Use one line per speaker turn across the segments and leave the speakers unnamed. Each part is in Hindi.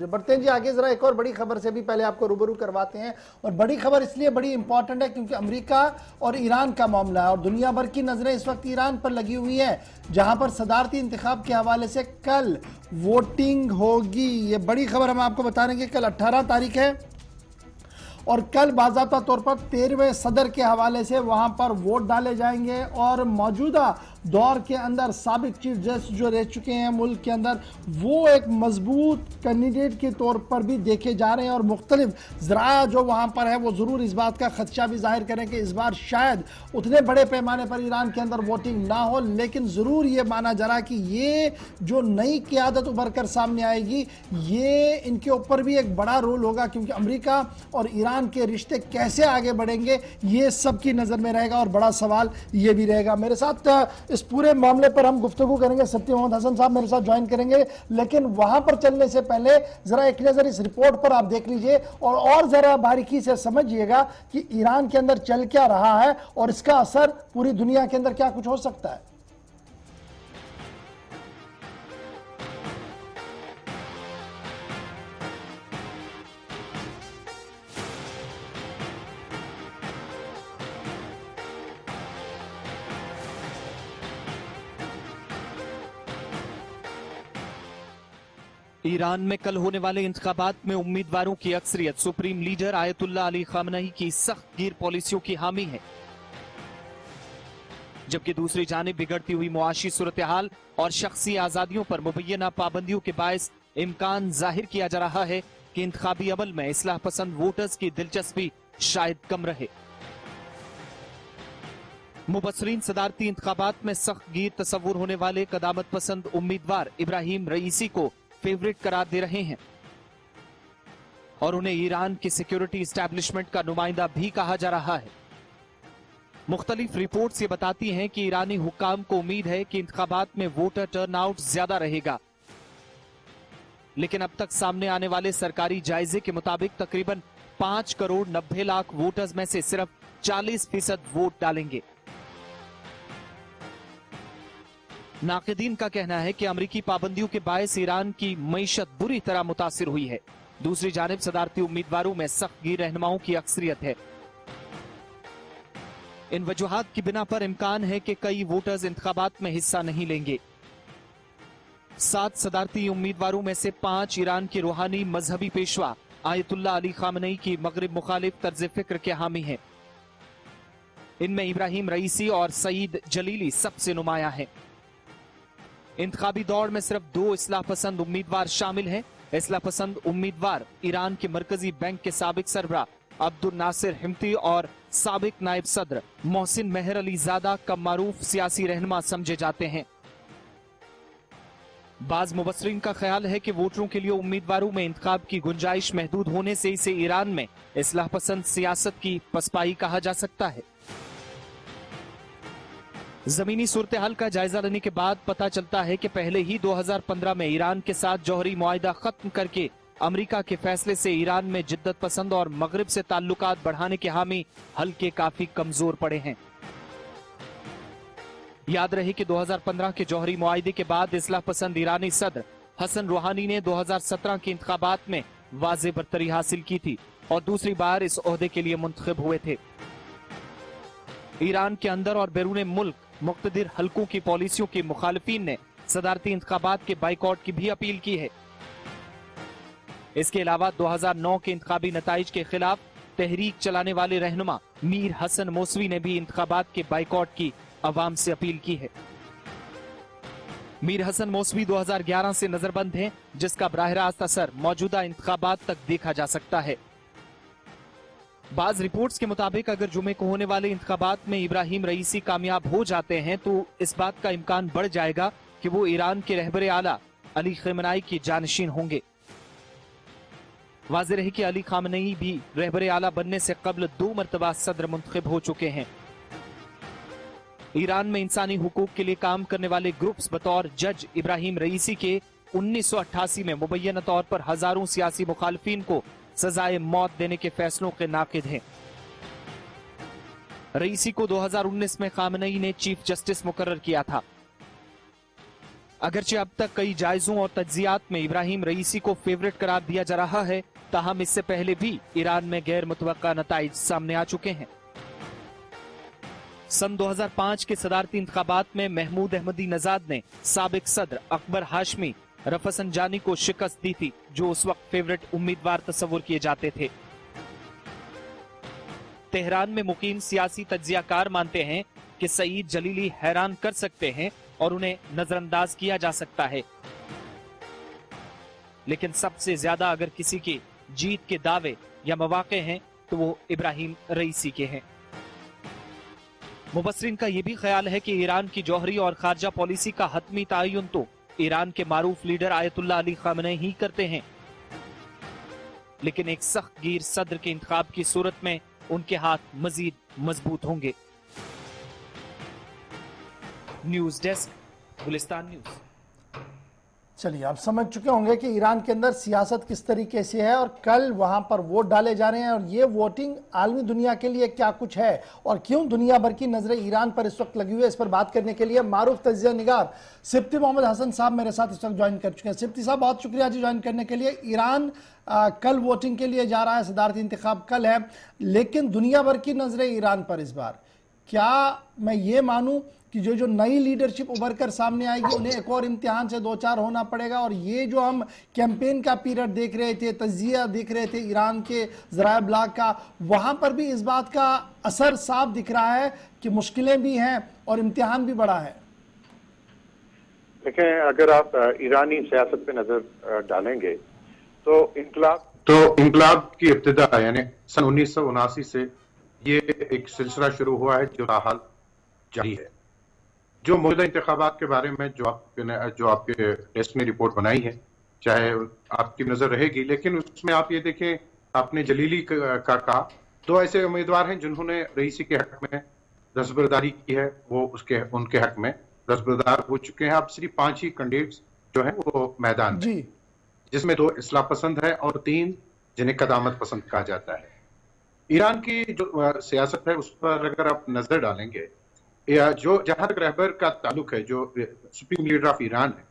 शुक्रिया। बढ़ते हैं जी आगे, जरा एक और बड़ी खबर से भी पहले आपको रूबरू करवाते हैं। और बड़ी खबर इसलिए बड़ी इंपॉर्टेंट है क्योंकि अमेरिका और ईरान का मामला है और दुनिया भर की नजरें इस वक्त ईरान पर लगी हुई है, जहां पर सदारती इंतखाब के हवाले से कल वोटिंग होगी। ये बड़ी खबर हम आपको बता रहे हैं कि कल 18 तारीख है और कल बाज़ाब्ता तौर पर 13वें सदर के हवाले से वहां पर वोट डाले जाएंगे और मौजूदा दौर के अंदर साबिक चीफ जस्टिस जो रह चुके हैं मुल्क के अंदर, वो एक मजबूत कैंडिडेट के तौर पर भी देखे जा रहे हैं। और मुख्तलिफ ज़राया जो वहाँ पर है वो ज़रूर इस बात का खदशा भी जाहिर करें कि इस बार शायद उतने बड़े पैमाने पर ईरान के अंदर वोटिंग ना हो, लेकिन ज़रूर ये माना जा रहा है कि ये जो नई क़यादत उभर कर सामने आएगी ये इनके ऊपर भी एक बड़ा रोल होगा, क्योंकि अमेरिका और ईरान के रिश्ते कैसे आगे बढ़ेंगे ये सबकी नज़र में रहेगा और बड़ा सवाल ये भी रहेगा। मेरे साथ इस पूरे मामले पर हम गुफ्तगू करेंगे, सत्य मोहम्मद हसन साहब मेरे साथ ज्वाइन करेंगे, लेकिन वहां पर चलने से पहले जरा एक नजर इस रिपोर्ट पर आप देख लीजिए और जरा बारीकी से समझिएगा कि ईरान के अंदर चल क्या रहा है और इसका असर पूरी दुनिया के अंदर क्या कुछ हो सकता है।
ईरान में कल होने वाले इंतखाबात में उम्मीदवारों की अक्सरियत supreme leader Ayatollah Ali Khamenei की सख्त गिर पॉलिसियों की हामी है, जबकि दूसरी जानिब बिगड़ती हुई मुआशी सूरत हाल और शख्सी आजादियों पर मुबैना पाबंदियों के बायस इम्कान जाहिर किया जा रहा है कि इंतखाबी अमल में इस्लाह पसंद वोटर्स की दिलचस्पी शायद कम रहे। मुबसरीन सदारती इंतखाबात में सख्त गिर तस्वुर होने वाले कदामत पसंद उम्मीदवार इब्राहिम रईसी को फेवरेट करार दे रहे हैं और उन्हें ईरान की सिक्योरिटी इस्टेब्लिशमेंट का नुमाइंदा भी कहा जा रहा है। मुख्तलिफ रिपोर्ट्स ये बताती हैं कि ईरानी हुक्काम को उम्मीद है कि इंतखाबात में वोटर टर्नआउट ज्यादा रहेगा, लेकिन अब तक सामने आने वाले सरकारी जायजे के मुताबिक तकरीबन 5 करोड़ 90 लाख वोटर्स में से सिर्फ 40% वोट डालेंगे। नाक़िदीन का कहना है कि अमरीकी पाबंदियों के बायस ईरान की मईशत बुरी तरह मुतासिर हुई है। दूसरी जानिब सदारती उम्मीदवारों में सख्त गिर रहनुमाओं की अक्सरियत है। इन वजूहात की बिना पर इम्कान है कि कई वोटर्स इंतखाबात में हिस्सा नहीं लेंगे। 7 सदारती उम्मीदवारों में से 5 ईरान के रूहानी मजहबी पेशवा आयतुल्लाह अली खामनई की मगरिब मुखालिफ तर्ज फिक्र के हामी हैं। इनमें इब्राहिम रईसी और सईद जलीली सबसे नुमाया है। इंतखाबी दौड़ में सिर्फ 2 इस्लाह पसंद उम्मीदवार शामिल हैं। इस्लाह पसंद उम्मीदवार ईरान के मरकजी बैंक के साबिक सरबरा अब्दुल नासिर हिमती और साबिक नायब सदर मोहसिन मेहर अली ज़ादा कम मारूफ सियासी रहनुमा समझे जाते हैं। बाज मुबसरीन का ख्याल है कि वोटरों के लिए उम्मीदवारों में इंतखाब की गुंजाइश महदूद होने से इसे ईरान में इस्लाह पसंद सियासत की पसपाई कहा जा सकता है। जमीनी सूरत हाल का जायजा लेने के बाद पता चलता है कि पहले ही 2015 में ईरान के साथ जौहरी मुआहिदा खत्म करके अमेरिका के फैसले से ईरान में जिद्दत पसंद और मगरिब से ताल्लुकात बढ़ाने के हामी हल्के काफी कमजोर पड़े हैं। याद रहे कि 2015 के जौहरी मुआहिदे के बाद इस्लाह पसंद ईरानी सदर हसन रूहानी ने 2017 के इंतखाबात में वाज़े बरतरी हासिल की थी और दूसरी बार इस ओहदे के लिए मुंतखब हुए थे। ईरान के अंदर और बैरून मुल्क मुख्तदिर हल्कों की पॉलिसियों के मुखालिफिन ने सदारती इंतखाबात के बाइकआउट की भी अपील की है। इसके अलावा 2009 के इंतखाबी नताइज के खिलाफ तहरीक चलाने वाले रहनुमा मीर हसन मौसवी ने भी इंतखाबात के बाइकआउट की अवाम से अपील की है। मीर हसन मौसवी 2011 से नजरबंद हैं, जिसका बराह रास्त असर मौजूदा इंतखाबात तक देखा जा सकता है। बाज रिपोर्ट्स के मुताबिक अगर जुमे को होने वाले इंतखाबात में इब्राहिम रईसी कामयाब हो जाते हैं तो इस बात का इम्कान बढ़ जाएगा कि वो ईरान के रहबर आला अली खामनई की जानशीन होंगे। वाज़ेह रहे कि अली खामनई भी रहबर आला बनने से कबल 2 मरतबा सदर मुंतखब हो चुके हैं। ईरान में इंसानी हुकूक के लिए काम करने वाले ग्रुप्स बतौर जज इब्राहिम रईसी के 1988 में मुबैना तौर पर हजारों सियासी मुखालफिन को सजाए मौत देने के फैसलों के नाकिद हैं। रईसी को 2019 में खामनई ने चीफ जस्टिस मुकर्रर किया था। अगरचे अब तक कई जायजों और तज्जियात में इब्राहिम रईसी को फेवरेट करार दिया जा रहा है, ताहम इससे पहले भी ईरान में गैर मुतवक्का नताइज सामने आ चुके हैं। सन 2005 के सदारती इंतखाबात में महमूद अहमदी नजाद ने साबिक सदर अकबर हाशमी रफसंजानी को शिकस्त दी थी, जो उस वक्त फेवरेट उम्मीदवार तस्वुर किए जाते थे। तेहरान में मुकीम सियासी तज्जियाकार मानते हैं कि सईद जलीली हैरान कर सकते हैं और उन्हें नजरअंदाज किया जा सकता है, लेकिन सबसे ज्यादा अगर किसी की जीत के दावे या मौके हैं तो वो इब्राहिम रईसी के हैं। मुबस्सिरीन का यह भी ख्याल है कि ईरान की जौहरी और खारजा पॉलिसी का हतमी तयन तो ईरान के मारूफ लीडर आयतुल्लाह अली खामनेई ही करते हैं, लेकिन एक सख्त गिर सदर के इंतखाब की सूरत में उनके हाथ मजीद मजबूत होंगे। News desk, Gulistan news.
चलिए, आप समझ चुके होंगे कि ईरान के अंदर सियासत किस तरीके से है और कल वहां पर वोट डाले जा रहे हैं और ये वोटिंग आलमी दुनिया के लिए क्या कुछ है और क्यों दुनिया भर की नजरें ईरान पर इस वक्त लगी हुई है। इस पर बात करने के लिए मारूफ तजिया निगार सिप्ती मोहम्मद हसन साहब मेरे साथ इस वक्त ज्वाइन कर चुके हैं। सिप्ती साहब, बहुत शुक्रिया जी ज्वाइन करने के लिए। ईरान कल वोटिंग के लिए जा रहा है, सदारती इंतखाब कल है, लेकिन दुनिया भर की नजरें ईरान पर इस बार। क्या मैं ये मानूं कि जो नई लीडरशिप उभर कर सामने आएगी उन्हें एक और इम्तिहान से दो चार होना पड़ेगा, और ये जो हम कैंपेन का पीरियड देख रहे थे, तजिया देख रहे थे ईरान के ज़राए ब्लाग का, वहां पर भी इस बात का असर साफ दिख रहा है कि मुश्किलें भी हैं और इम्तिहान भी बड़ा है।
देखें, अगर आप ईरानी सियासत पे नजर डालेंगे तो इंकलाब की इब्तिदा यानी सन 1979 से ये एक सिलसिला शुरू हुआ है जो ताहाल जारी है। जो मौजूदा इंतखाबात के बारे में जो आपके टेस्ट ने रिपोर्ट बनाई है, चाहे आपकी नजर रहेगी, लेकिन उसमें आप ये देखें, आपने जलीली का कहा, दो ऐसे उम्मीदवार हैं जिन्होंने रईसी के हक में दस्तबरदारी की है, वो उनके हक में दस्तबरदार हो चुके हैं। अब सिर्फ 5 ही कैंडिडेट्स जो हैं वो मैदान में, जिसमें 2 इस्लाह पसंद है और 3 जिन्हें कदामत पसंद कहा जाता है। ईरान की जो सियासत है उस पर अगर आप नजर डालेंगे, या जो जहां तक रहबर का ताल्लुक है, जो सुप्रीम लीडर ऑफ ईरान है,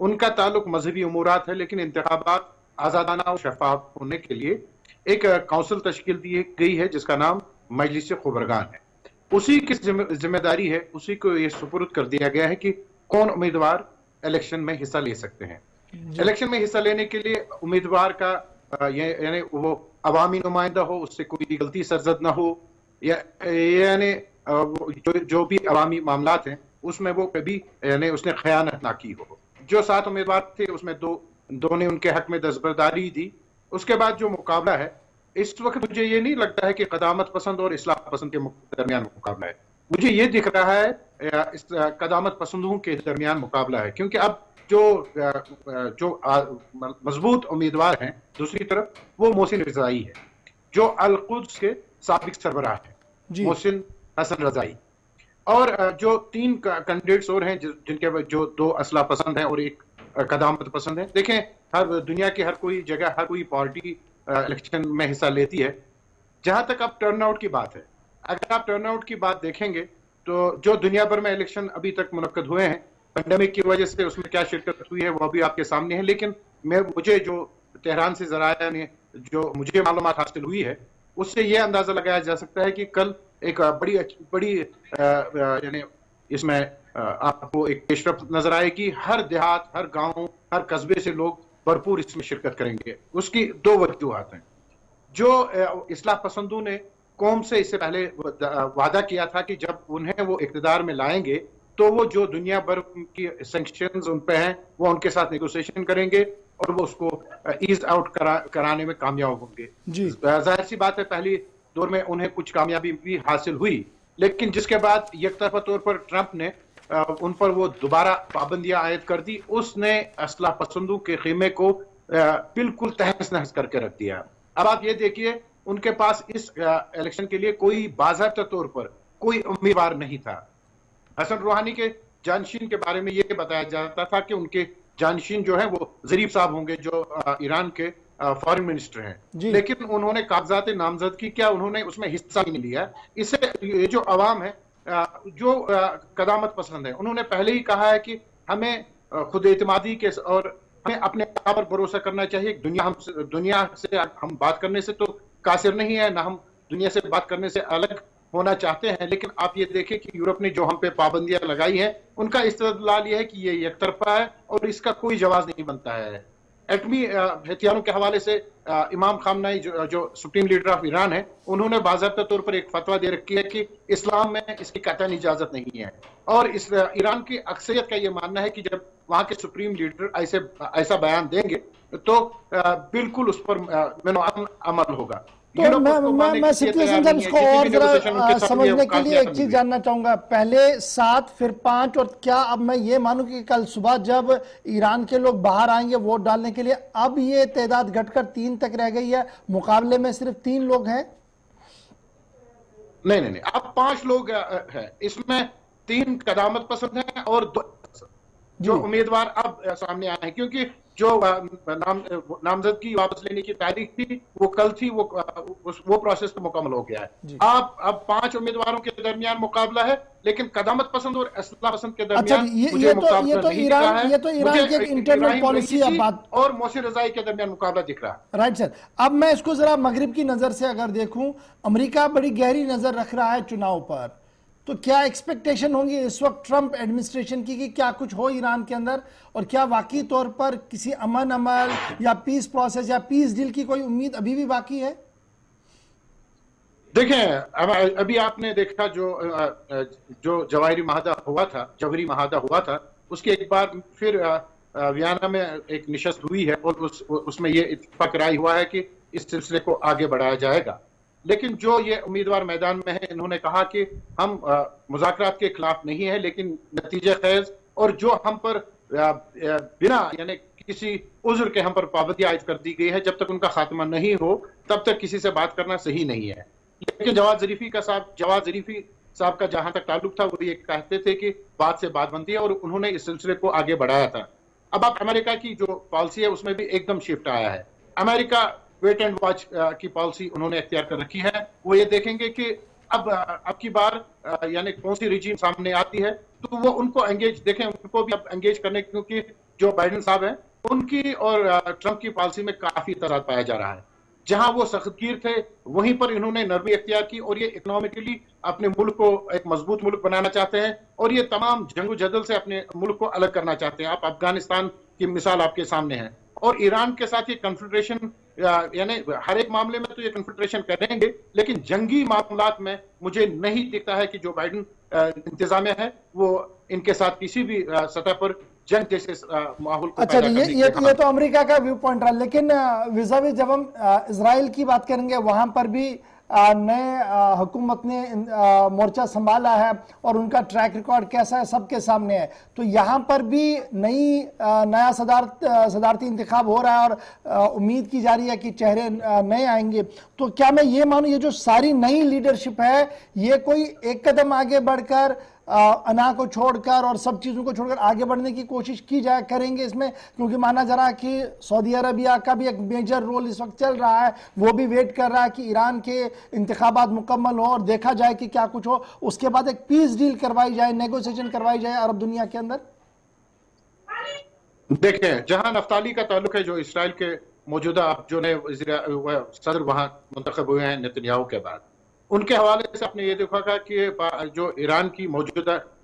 उनका ताल्लुक मजहबी उमूरात है, लेकिन इंतखाबात आजादाना और शफाफ होने के लिए एक काउंसिल तश्कील दी गई है जिसका नाम मजलिस खुबरगान है। उसी की जिम्मेदारी है, उसी को ये सुपुर्द कर दिया गया है कि कौन उम्मीदवार इलेक्शन में हिस्सा ले सकते हैं। इलेक्शन में हिस्सा लेने के लिए उम्मीदवार का यानी वो अवामी नुमाइंदा हो, उससे कोई गलती सरजद ना हो, या यानी जो भी अवामी मामलात हैं उसमें वो कभी यानी उसने खयानत ना की हो। जो 7 उम्मीदवार थे उसमें दो ने उनके हक में दस्तबरदारी दी। उसके बाद जो मुकाबला है, इस वक्त मुझे ये नहीं लगता है कि कदामत पसंद और इस्लाह पसंद के दरमियान मुकाबला है। मुझे ये दिख रहा है इस कदामत पसंदों के दरमियान मुकाबला है, क्योंकि अब जो मजबूत उम्मीदवार हैं दूसरी तरफ वो मोहसिन रजाई है, जो अल-कुद्स के साबिक सरबराह है, मोहसिन हसन रजाई, और जो 3 कैंडिडेट्स और हैं जिनके जो 2 असला पसंद हैं और 1 कदामत पसंद है। देखें, हर दुनिया की हर कोई जगह हर कोई पार्टी इलेक्शन में हिस्सा लेती है। जहां तक अब टर्नआउट की बात है, अगर आप टर्नआउट की बात देखेंगे तो जो दुनिया भर में इलेक्शन अभी तक मुनक्कद हुए हैं, पेंडेमिक की वजह से उसमें क्या शिरकत हुई है वो अभी आपके सामने है, लेकिन मुझे जो तेहरान से जराया ने जो मुझे मालूमात हासिल हुई है उससे यह अंदाजा लगाया जा सकता है कि कल एक बड़ी यानी इसमें आपको एक पेशरफ नजर आएगी। हर देहात, हर गांव, हर कस्बे से लोग भरपूर इसमें शिरकत करेंगे। उसकी 2 वजूहात हैं। जो इस्लाह पसंदों ने कौम से इससे पहले वादा किया था कि जब उन्हें वो इक़्तिदार में लाएंगे तो वो जो दुनिया भर की सैंक्शंस उन पे हैं वो उनके साथ नेगोशिएशन करेंगे और वो उसको ईज आउट कराने में कामयाब होंगे। जाहिर सी बात है, पहली दौर में उन्हें कुछ कामयाबी भी हासिल हुई, लेकिन जिसके बाद यकतरफा तौर पर ट्रंप ने उन पर वो दोबारा पाबंदियां आयद कर दी। उसने असलाह पसंदों के ख़ीमे को बिल्कुल तहस नहस करके रख दिया। अब आप ये देखिए, उनके पास इस इलेक्शन के लिए कोई बाज़ाब्ता तौर पर कोई उम्मीदवार नहीं था। हसन रूहानी के जानशीन के बारे में ये बताया जाता था कि उनके जानशीन जो है वो ज़रीफ साहब होंगे, जो ईरान के फॉरेन मिनिस्टर हैं, लेकिन उन्होंने कागजात नामजद की, क्या उन्होंने उसमें हिस्सा ही नहीं लिया। इससे ये जो अवाम है जो कदामत पसंद है, उन्होंने पहले ही कहा है कि हमें खुद एतमादी के और हमें अपने आप पर भरोसा करना चाहिए। दुनिया से हम बात करने से तो कासिर नहीं है, ना हम दुनिया से बात करने से अलग होना चाहते हैं, लेकिन आप ये देखें कि यूरोप ने जो हम पे पाबंदियां लगाई हैं उनका इस्तेदलाल ये है कि ये एकतरफा है और इसका कोई जवाब नहीं बनता है। एटमी हथियारों के हवाले से इमाम खामनाई जो सुप्रीम लीडर ऑफ ईरान है, उन्होंने बाज़ाब्ता तौर पर एक फतवा दे रखी है कि इस्लाम में इसकी कतई इजाजत नहीं है। और इस ईरान की अक्सरियत का ये मानना है कि जब वहां के सुप्रीम लीडर ऐसा बयान देंगे तो बिल्कुल उस पर अमल होगा।
तो मैं सिद्धि हसन साहब इसको और जरा समझने के लिए एक चीज जानना चाहूंगा। पहले 7 फिर 5, और क्या अब मैं ये मानूं कि कल सुबह जब ईरान के लोग बाहर आएंगे वोट डालने के लिए, अब ये तादाद घटकर 3 तक रह गई है, मुकाबले में सिर्फ 3 लोग हैं?
नहीं, अब 5 लोग हैं, इसमें 3 कदामत पसंद हैं और 2 जो उम्मीदवार अब सामने आए हैं, क्योंकि जो नामजदगी वापस लेने की तारीख थी वो कल थी, वो प्रोसेस तो मुकम्मल हो गया है। अब 5 उम्मीदवारों के दरमियान मुकाबला है, लेकिन कदामत पसंद और असला पसंद के दरमियान
ये तो ईरान की इंटरनल पॉलिसी
और मोहसिन रज़ाई के दरमियान मुकाबला दिख रहा है।
राइट सर, अब मैं इसको जरा मगरिब की नजर से अगर देखूं, अमेरिका बड़ी गहरी नजर रख रहा है चुनाव पर, तो क्या एक्सपेक्टेशन होंगी इस वक्त ट्रंप एडमिनिस्ट्रेशन की कि क्या कुछ हो ईरान के अंदर, और क्या वाकई तौर पर किसी अमन अमल या पीस प्रोसेस या पीस डील की कोई उम्मीद अभी भी बाकी है?
देखें, अभी आपने देखा जो जवाहरी महादा हुआ था, उसके एक बार फिर वियना में एक निशस्त हुई है और उसमें यह इत्तेफाक राय हुआ है कि इस सिलसिले को आगे बढ़ाया जाएगा। लेकिन जो ये उम्मीदवार मैदान में है, इन्होंने कहा कि हम मुज़ाकरात के खिलाफ नहीं है, लेकिन नतीजे खैज और जो हम पर बिना यानी किसी उज़्र के हम पर पाबंदी आयद कर दी गई है, जब तक उनका खात्मा नहीं हो तब तक किसी से बात करना सही नहीं है। लेकिन जवाद ज़रीफी साहब का जहां तक ताल्लुक था, वो ये कहते थे कि बात से बात बनती है और उन्होंने इस सिलसिले को आगे बढ़ाया था। अब आप अमेरिका की जो पॉलिसी है उसमें भी एकदम शिफ्ट आया है। अमेरिका वेट एंड वॉच की पॉलिसी उन्होंने अख्तियार कर रखी है। वो ये देखेंगे कि अब की बार यानी कौन सी रिजीम सामने आती है, तो वो उनको उनको भी अब एंगेज करने, क्योंकि जो बाइडेन साहब हैं उनकी और ट्रंप की पॉलिसी में काफी तजाद पाया जा रहा है। जहां वो सख्तगीर थे वहीं पर इन्होंने नरमी अख्तियार की और ये इकोनॉमिकली अपने मुल्क को एक मजबूत मुल्क बनाना चाहते हैं और ये तमाम जंगो-जदल से अपने मुल्क को अलग करना चाहते हैं। आप अफगानिस्तान की मिसाल आपके सामने है और ईरान के साथ ये कन्फेडरेशन यानी हर एक मामले में तो ये कन्फेडरेशन करेंगे, लेकिन जंगी मामलात में मुझे नहीं दिखता है कि जो बाइडेन इंतजामिया है वो इनके साथ किसी भी सतह पर जंग जैसे माहौल को
अच्छा, ये तो अमेरिका का व्यू पॉइंट रहा। लेकिन विज़ावी जब हम इजराइल की बात करेंगे, वहां पर भी नए हुकूमत ने मोर्चा संभाला है और उनका ट्रैक रिकॉर्ड कैसा है सबके सामने है। तो यहाँ पर भी नया सदारती इंतखाब हो रहा है और उम्मीद की जा रही है कि चेहरे नए आएंगे। तो क्या मैं ये मानूं ये जो सारी नई लीडरशिप है ये कोई एक कदम आगे बढ़कर अना को छोड़कर और सब चीजों को छोड़कर आगे बढ़ने की कोशिश की जाए करेंगे इसमें? क्योंकि माना जा रहा है कि सऊदी अरबिया का भी एक मेजर रोल इस वक्त चल रहा है, वो भी वेट कर रहा है कि ईरान के इंतखाबात मुकम्मल हो और देखा जाए कि क्या कुछ हो, उसके बाद एक पीस डील करवाई जाए, नेगोशिएशन करवाई जाए अरब दुनिया के अंदर।
देखें, जहां नफ्ताली का ताल्लुक है, जो इसराइल के मौजूदा जो सदर वहां मुंतखब हुए हैं नेतन्याहू के बाद, उनके हवाले से आपने ये देखा कि जो ईरान की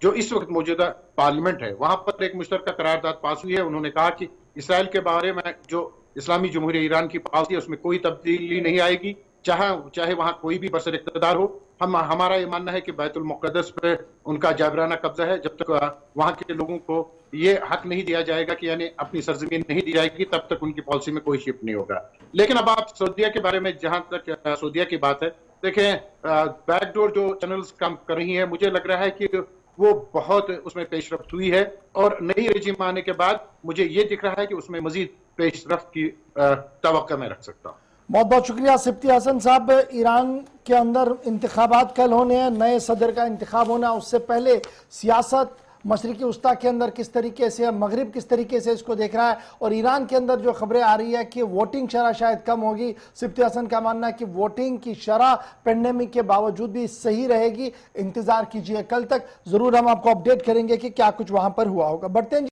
जो इस वक्त मौजूदा पार्लियामेंट है वहां पर एक मुश्तरका करारदाद पास हुई है। उन्होंने कहा कि इसराइल के बारे में जो इस्लामी जमहूरिया ईरान की पॉलिसी है उसमें कोई तब्दीली नहीं आएगी, चाहे वहां कोई भी बरसर इक़्तिदार हो। हमारा ये मानना है कि बैतुल मुक़द्दस पे उनका जाबराना कब्जा है। जब तक वहां के लोगों को ये हक नहीं दिया जाएगा कि यानी अपनी सरजमीन नहीं दी जाएगी, तब तक उनकी पॉलिसी में कोई शिफ्ट नहीं होगा। लेकिन अब आप सऊदीया के बारे में, जहां तक सऊदीया की बात है, देखें बैकडोर जो चैनल्स काम कर रही है, मुझे लग रहा है कि वो बहुत उसमें पेशरफ्त हुई है और नई रेजिम आने के बाद मुझे ये दिख रहा है कि उसमें मजीद पेशरफ्त की तवक्को मैं रख सकता हूँ।
बहुत बहुत शुक्रिया सिफ्ती हसन साहब। ईरान के अंदर इंतखाबात कल होने हैं, नए सदर का इंतखाब होना, उससे पहले सियासत मशरिकी उस्ता के अंदर किस तरीके से, मगरिब किस तरीके से इसको देख रहा है, और ईरान के अंदर जो खबरें आ रही है कि वोटिंग शरह शायद कम होगी। सिफ्ती हसन का मानना है कि वोटिंग की शरह पेंडेमिक के बावजूद भी सही रहेगी। इंतजार कीजिए, कल तक जरूर हम आपको अपडेट करेंगे कि क्या कुछ वहां पर हुआ होगा। बढ़ते हैं।